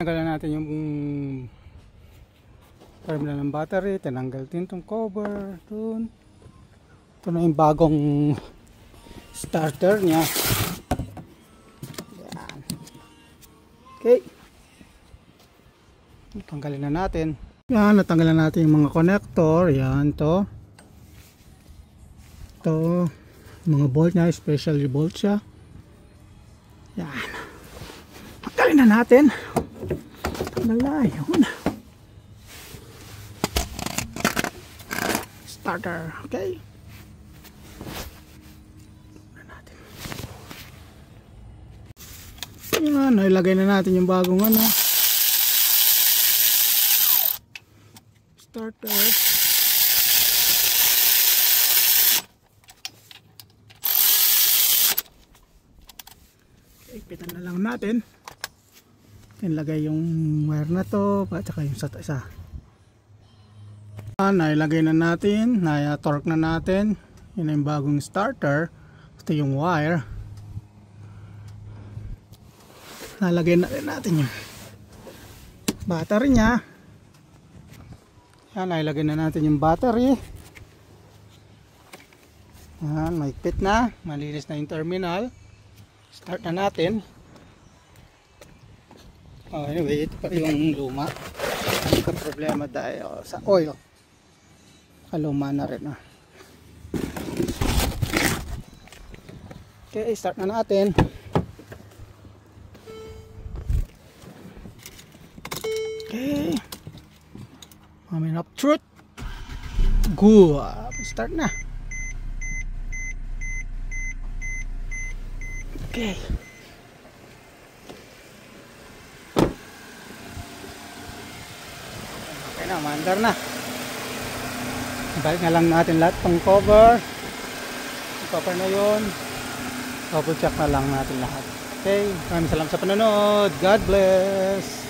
Tanggalan natin yung terminal ng battery, tinanggal din itong cover dun. Ito na yung bagong starter niya. Yan. Okay, tanggalin na natin. Yan, natanggalan natin yung mga connector. Yan, to mga bolt niya, specially bolt siya. Yan, tanggalin na natin. Tanggal na yun. Starter. Okay, yan, ilagay na natin yung bagong starter. Ipitan na lang natin. Ilagay yung wire na to at saka yung sa isa. Nailagay na natin, na-torque na natin. Yun yung bagong starter. Ito yung wire. Nalagay na rin natin yung battery nya. Yan, nailagay na natin yung battery. Yan, mahigpit na, malinis na yung terminal. Start na natin. Anyway, ito pa yung luma. Hindi ka problema dahil sa oil. Kaluma na rin. Okay, start na natin. Okay, moment of truth. Go. Start na. Okay. Okay na, mandar na. Balik na lang natin lahat ng cover. Yung cover na yun. Double check na lang natin lahat. Okay, maraming salamat sa panonood. God bless.